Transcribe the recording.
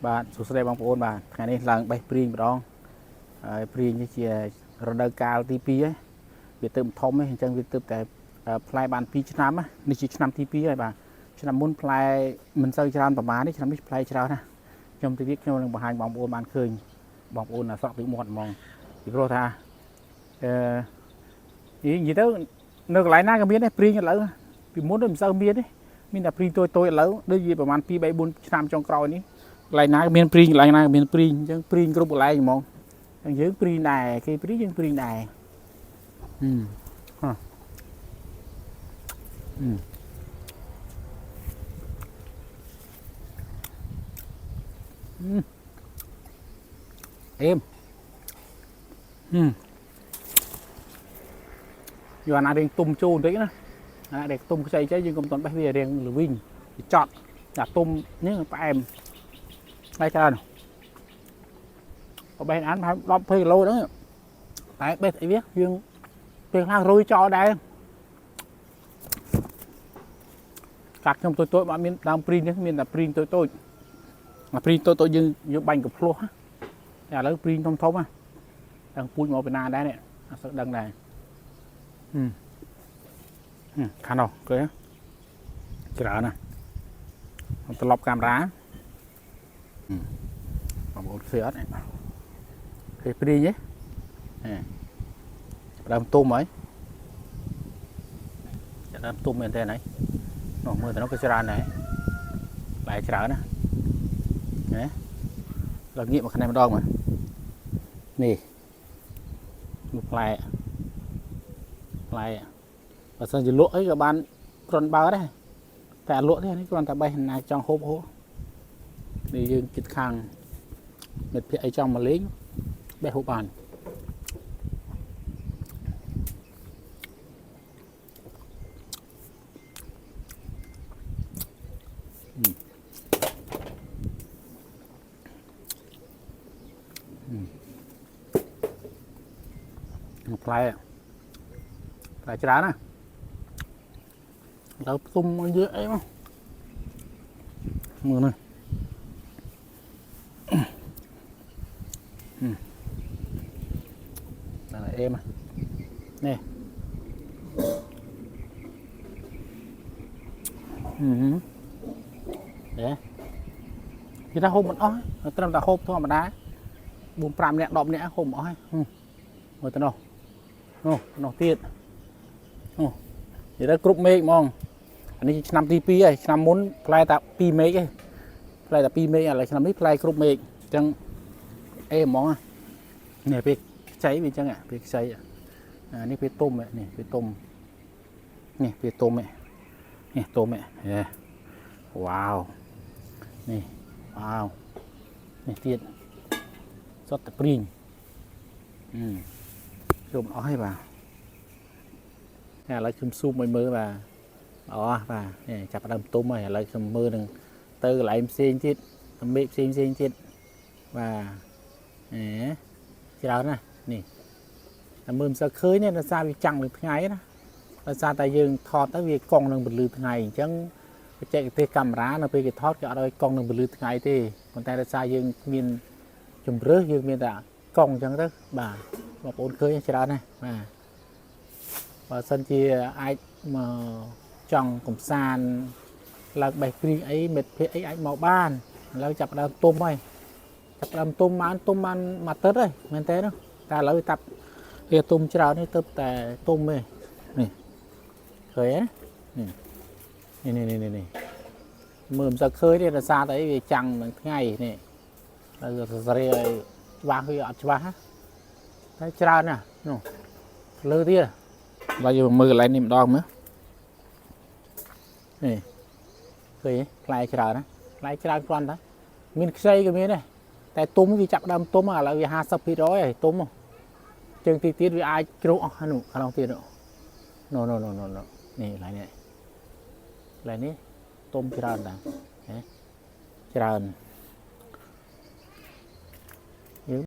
បាទសួស្តីបងប្អូនបាទថ្ងៃនេះឡើងបេះព្រីងម្ដងហើយព្រីងនេះជារដូវកាលទី2ហើយវាទៅធំហ្នឹងអញ្ចឹងវាទៅតែផ្លែបាន2ឆ្នាំនេះជាឆ្នាំទី2ហើយបាទឆ្នាំមុនផ្លែមិនសូវច្រើនប្រហែលនេះឆ្នាំនេះផ្លែច្រើនណាខ្ញុំទៅទៀតខ្ញុំនឹងបង្ហាញបងប្អូនបានឃើញបងប្អូនអាស្រក់ទឹកមាត់ហ្មងពីព្រោះថានិយាយទៅនៅកន្លែងណាក៏មានដែរព្រីងឥឡូវពីមុនមិនសូវមានទេមានតែព្រីងតូចឥឡូវដូចជាប្រហែល2 3 4ឆ្នាំចុងក្រោយនេះកន្លែងណាក៏មានព្រីងកន្លែងណាក៏មានព្រីងអញ្ចឹងព្រីងគ្រប់កន្លែងហ្មងអញ្ចឹងយើងព្រីងដែរគេព្រីងយើងព្រីងដែរអេមយកអាណារៀងទុំជូរបន្តិចណាអាណាដែលទុំខ្ចីៗយើងកុំតន់បេះវារៀងល្វីងវាចត់តែទុំនេះផ្អែមហើយច្រើនបេះអាន10 20 គីឡូហ្នឹងតែបេះអីវាយើងពេលខ្លះរុយចោលដែរកាត់ខ្ញុំតូចៗមកមានដើមព្រីងនេះមានតែព្រីងតូចអាព្រីងតូចយើងបាញ់កំភ្លោះតែឥឡូវព្រីងធំណាដឹងពូជមកពីណាដែរនេះអត់សូវដឹងដែរខាងនោះឃើញច្រើនណាត្រឡប់កាមេរ៉ាបងប្អូនឃើញអត់ឃើញព្រីងទេដើមទុំហើយដើមទុំមែនទេហ្នឹងនោះមើលទៅនោះក៏ច្រើនដែរផ្លែច្រើនណាលើកងាកមកខាងនេះម្ដងមកនេះមួយផ្លែបើសិនជាលក់អីក៏បានគ្រាន់បើដែរតែលក់ទេនេះគ្រាន់តែបេះណាចង់ហូបនេះយើងគិតខាងមិត្តភក្តិអីចង់មកលេងបេះហូបបានផ្លែច្រើនណាដល់ទុំយឺអីមកមើលនេះតែអេមនេះគេថាហូបមិនអស់ត្រឹមតែហូបធម្មតា4 5 នាក់ 10 នាក់ហូបមិនអស់ហើយមើលទៅនោះទៀតនិយាយទៅគ្រប់មេឃហ្មងអានេះឆ្នាំទី2ហើយឆ្នាំមុនផ្លែតែ2មេឃឯងផ្លែតែ2មេឃឥឡូវឆ្នាំនេះផ្លែគ្រប់មេឃអញ្ចឹងអេហ្មងនេះពេលខ្ចីវាអញ្ចឹងពេលខ្ចីនេះពេលទុំនេះពេលទុំនេះពេលទុំនេះទុំវ៉ាវនេះវ៉ាវនេះទៀតសុទ្ធតែព្រីងជុំអស់ហើយបាទឥឡូវខ្ញុំស៊ូមឲ្យមើលបាទបាទនេះចាប់ដើមទុំហើយឥឡូវខ្ញុំមើលនឹងទៅកន្លែងផ្សេងទៀតមេឃផ្សេងទៀតបាទច្រើនណាស់នេះតែមើលមិនសូវឃើញទេដោយសារវាចាំងលើថ្ងៃណាដោយសារតែយើងថតទៅវាកង់នឹងពន្លឺថ្ងៃអញ្ចឹងបច្ចេកទេសកាមេរ៉ានៅពេលគេថតគេអត់ឲ្យកង់នឹងពន្លឺថ្ងៃទេប៉ុន្តែដោយសារយើងមានជម្រើសយើងមានតែកង់អញ្ចឹងទៅបាទបងប្អូនឃើញច្រើនណាស់បាទបើសិនជាអាចមកចង់កំសាន្តឡើងបេះព្រីងអីមិត្តភក្តិអីអាចមកបានឥឡូវចាប់ដើមទុំហើយចាប់ដើមទុំបានមួយទឹកហើយមែនទេនោះតែឥឡូវតាប់វាទុំច្រើននេះទៅតែទុំទេនេះឃើញទេនេះមើលមិនសូវឃើញទេដោយសារតែវាចាំងនឹងថ្ងៃនេះហើយសរីឲ្យច្បាស់វាអត់ច្បាស់តែច្រើនណាស់នោះលើទៀតបើយើងមើលកន្លែងនេះម្ដងមើលនេះឃើញផ្លែច្រើនណាផ្លែច្រើនគ្រាន់តែមានខ្ចីក៏មានដែរតែទុំវាចាប់ដើមទុំឥឡូវវា 50% ហើយទុំជើងទីទៀតវាអាចជ្រុះអស់នោះខាងនោះទៀតនោះនេះកន្លែងនេះទុំច្រើនដែរច្រើន